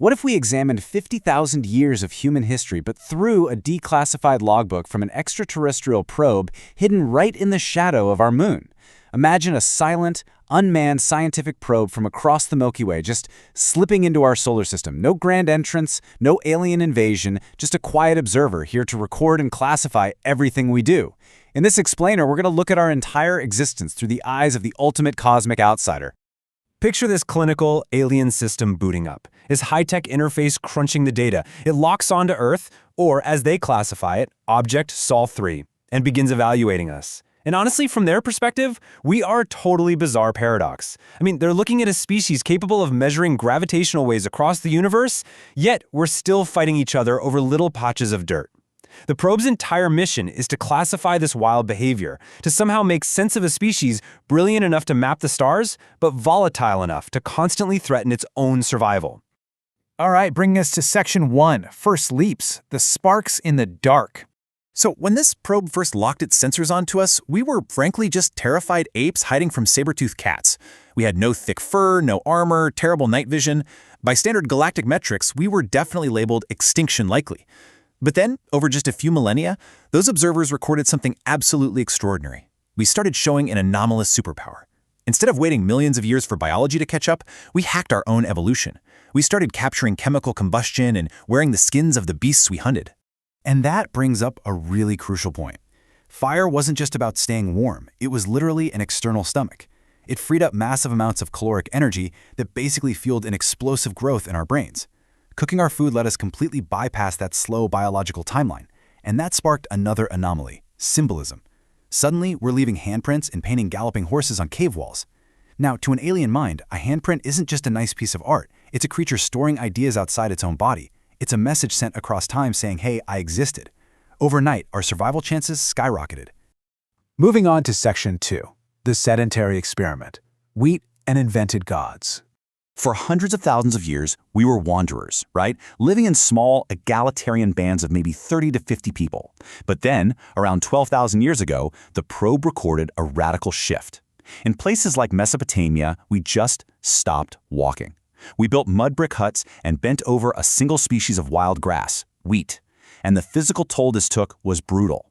What if we examined 50,000 years of human history, but through a declassified logbook from an extraterrestrial probe hidden right in the shadow of our moon? Imagine a silent, unmanned scientific probe from across the Milky Way just slipping into our solar system. No grand entrance, no alien invasion, just a quiet observer here to record and classify everything we do. In this explainer, we're going to look at our entire existence through the eyes of the ultimate cosmic outsider. Picture this clinical alien system booting up, his high-tech interface crunching the data. It locks onto Earth, or as they classify it, Object Sol 3, and begins evaluating us. And honestly, from their perspective, we are a totally bizarre paradox. I mean, they're looking at a species capable of measuring gravitational waves across the universe, yet we're still fighting each other over little patches of dirt. The probe's entire mission is to classify this wild behavior, to somehow make sense of a species brilliant enough to map the stars, but volatile enough to constantly threaten its own survival. All right, bringing us to Section 1, First Leaps, the sparks in the dark. So when this probe first locked its sensors onto us, we were frankly just terrified apes hiding from saber-toothed cats. We had no thick fur, no armor, terrible night vision. By standard galactic metrics, we were definitely labeled extinction likely. But then, over just a few millennia, those observers recorded something absolutely extraordinary. We started showing an anomalous superpower. Instead of waiting millions of years for biology to catch up, we hacked our own evolution. We started capturing chemical combustion and wearing the skins of the beasts we hunted. And that brings up a really crucial point. Fire wasn't just about staying warm, it was literally an external stomach. It freed up massive amounts of caloric energy that basically fueled an explosive growth in our brains. Cooking our food let us completely bypass that slow biological timeline, and that sparked another anomaly, symbolism. Suddenly, we're leaving handprints and painting galloping horses on cave walls. Now, to an alien mind, a handprint isn't just a nice piece of art, it's a creature storing ideas outside its own body. It's a message sent across time saying, hey, I existed. Overnight, our survival chances skyrocketed. Moving on to Section 2, the sedentary experiment, wheat and invented gods. For hundreds of thousands of years, we were wanderers, right? Living in small, egalitarian bands of maybe 30 to 50 people. But then, around 12,000 years ago, the probe recorded a radical shift. In places like Mesopotamia, we just stopped walking. We built mud brick huts and bent over a single species of wild grass, wheat. And the physical toll this took was brutal.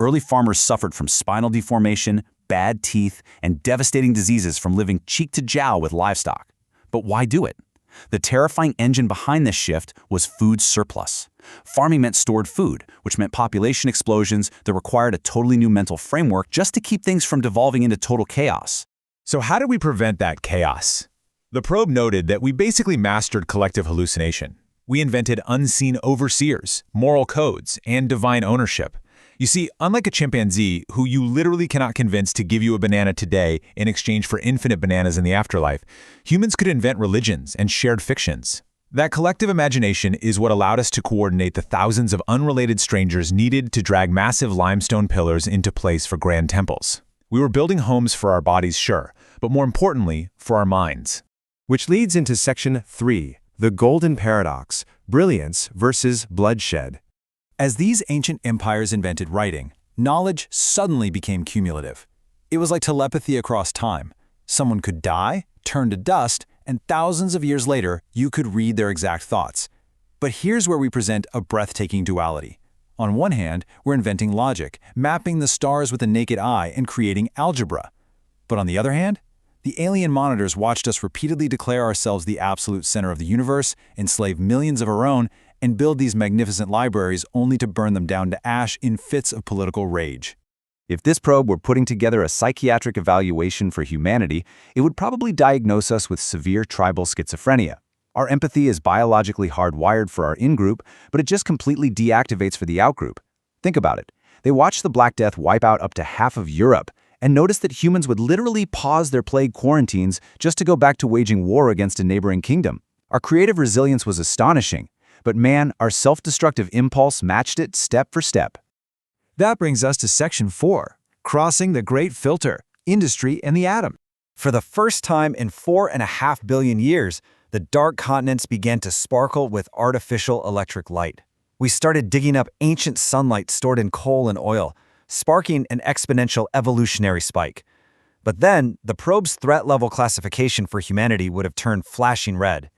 Early farmers suffered from spinal deformation, bad teeth, and devastating diseases from living cheek to jowl with livestock. But why do it? The terrifying engine behind this shift was food surplus. Farming meant stored food, which meant population explosions that required a totally new mental framework just to keep things from devolving into total chaos. So how do we prevent that chaos? The probe noted that we basically mastered collective hallucination. We invented unseen overseers, moral codes, and divine ownership. You see, unlike a chimpanzee, who you literally cannot convince to give you a banana today in exchange for infinite bananas in the afterlife, humans could invent religions and shared fictions. That collective imagination is what allowed us to coordinate the thousands of unrelated strangers needed to drag massive limestone pillars into place for grand temples. We were building homes for our bodies, sure, but more importantly, for our minds. Which leads into Section 3, the golden paradox, brilliance versus bloodshed. As these ancient empires invented writing, knowledge suddenly became cumulative. It was like telepathy across time. Someone could die, turn to dust, and thousands of years later, you could read their exact thoughts. But here's where we present a breathtaking duality. On one hand, we're inventing logic, mapping the stars with the naked eye and creating algebra. But on the other hand, the alien monitors watched us repeatedly declare ourselves the absolute center of the universe, enslave millions of our own, and build these magnificent libraries only to burn them down to ash in fits of political rage. If this probe were putting together a psychiatric evaluation for humanity, it would probably diagnose us with severe tribal schizophrenia. Our empathy is biologically hardwired for our in-group, but it just completely deactivates for the out-group. Think about it. They watched the Black Death wipe out up to half of Europe, and noticed that humans would literally pause their plague quarantines just to go back to waging war against a neighboring kingdom. Our creative resilience was astonishing, but man, our self-destructive impulse matched it step for step. That brings us to Section 4, crossing the great filter, industry and the atom. For the first time in 4.5 billion years, the dark continents began to sparkle with artificial electric light. We started digging up ancient sunlight stored in coal and oil, sparking an exponential evolutionary spike. But then, the probe's threat level classification for humanity would have turned flashing red.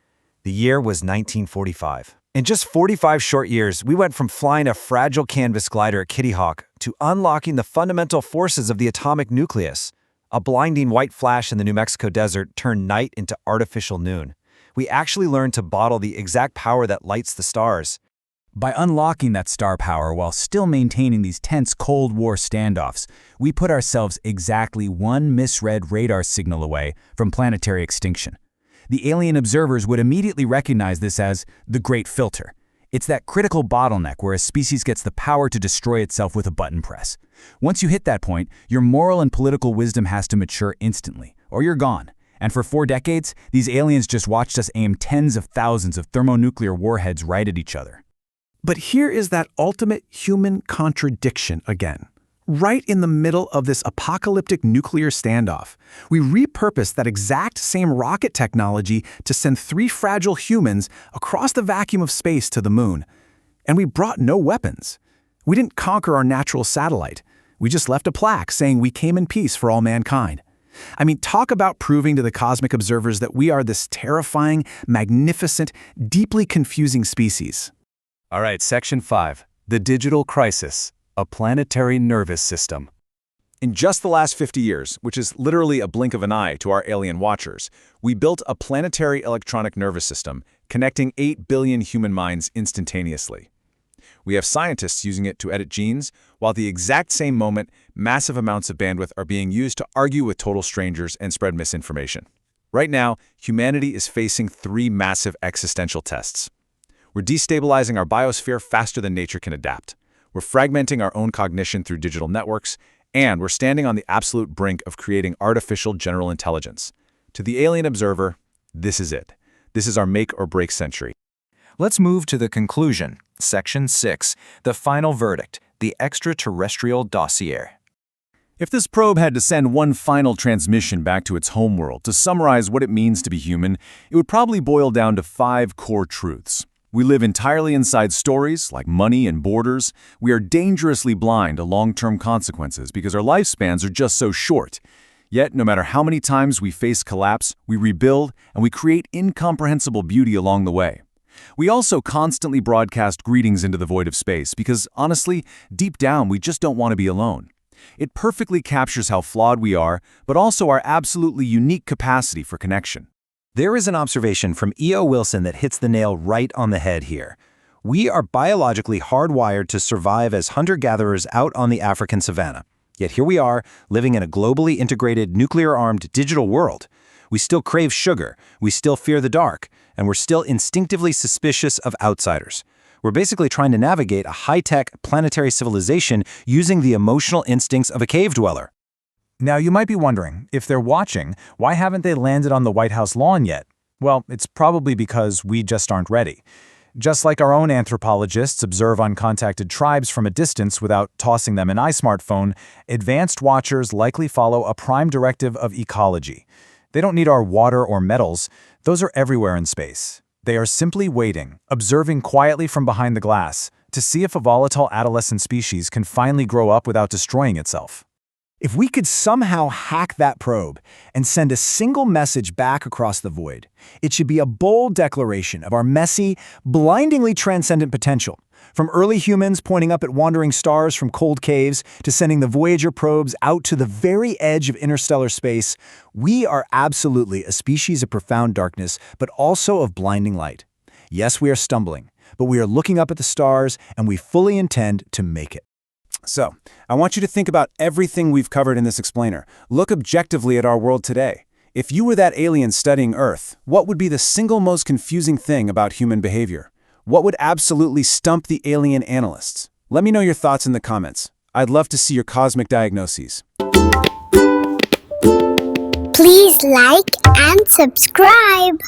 The year was 1945. In just 45 short years, we went from flying a fragile canvas glider at Kitty Hawk to unlocking the fundamental forces of the atomic nucleus. A blinding white flash in the New Mexico desert turned night into artificial noon. We actually learned to bottle the exact power that lights the stars. By unlocking that star power while still maintaining these tense Cold War standoffs, we put ourselves exactly one misread radar signal away from planetary extinction. The alien observers would immediately recognize this as the Great Filter. It's that critical bottleneck where a species gets the power to destroy itself with a button press. Once you hit that point, your moral and political wisdom has to mature instantly, or you're gone. And for 4 decades, these aliens just watched us aim tens of thousands of thermonuclear warheads right at each other. But here is that ultimate human contradiction again. Right in the middle of this apocalyptic nuclear standoff, we repurposed that exact same rocket technology to send 3 fragile humans across the vacuum of space to the moon. And we brought no weapons. We didn't conquer our natural satellite. We just left a plaque saying we came in peace for all mankind. I mean, talk about proving to the cosmic observers that we are this terrifying, magnificent, deeply confusing species. All right, Section 5. The Digital Crisis. A planetary nervous system. In just the last 50 years, which is literally a blink of an eye to our alien watchers, we built a planetary electronic nervous system connecting 8 billion human minds instantaneously. We have scientists using it to edit genes, while at the exact same moment, massive amounts of bandwidth are being used to argue with total strangers and spread misinformation. Right now, humanity is facing 3 massive existential tests. We're destabilizing our biosphere faster than nature can adapt. We're fragmenting our own cognition through digital networks, and we're standing on the absolute brink of creating artificial general intelligence. To the alien observer, this is it. This is our make or break century. Let's move to the conclusion. Section 6. The final verdict. The extraterrestrial dossier. If this probe had to send one final transmission back to its homeworld to summarize what it means to be human, it would probably boil down to 5 core truths. We live entirely inside stories, like money and borders. We are dangerously blind to long-term consequences because our lifespans are just so short. Yet, no matter how many times we face collapse, we rebuild, and we create incomprehensible beauty along the way. We also constantly broadcast greetings into the void of space because, honestly, deep down, we just don't want to be alone. It perfectly captures how flawed we are, but also our absolutely unique capacity for connection. There is an observation from E.O. Wilson that hits the nail right on the head here. We are biologically hardwired to survive as hunter-gatherers out on the African savanna. Yet here we are, living in a globally integrated, nuclear-armed digital world. We still crave sugar, we still fear the dark, and we're still instinctively suspicious of outsiders. We're basically trying to navigate a high-tech, planetary civilization using the emotional instincts of a cave dweller. Now, you might be wondering, if they're watching, why haven't they landed on the White House lawn yet? Well, it's probably because we just aren't ready. Just like our own anthropologists observe uncontacted tribes from a distance without tossing them an iSmartphone, advanced watchers likely follow a prime directive of ecology. They don't need our water or metals. Those are everywhere in space. They are simply waiting, observing quietly from behind the glass, to see if a volatile adolescent species can finally grow up without destroying itself. If we could somehow hack that probe and send a single message back across the void, it should be a bold declaration of our messy, blindingly transcendent potential. From early humans pointing up at wandering stars from cold caves to sending the Voyager probes out to the very edge of interstellar space, we are absolutely a species of profound darkness, but also of blinding light. Yes, we are stumbling, but we are looking up at the stars, and we fully intend to make it. So, I want you to think about everything we've covered in this explainer. Look objectively at our world today. If you were that alien studying Earth, what would be the single most confusing thing about human behavior? What would absolutely stump the alien analysts? Let me know your thoughts in the comments. I'd love to see your cosmic diagnoses. Please like and subscribe.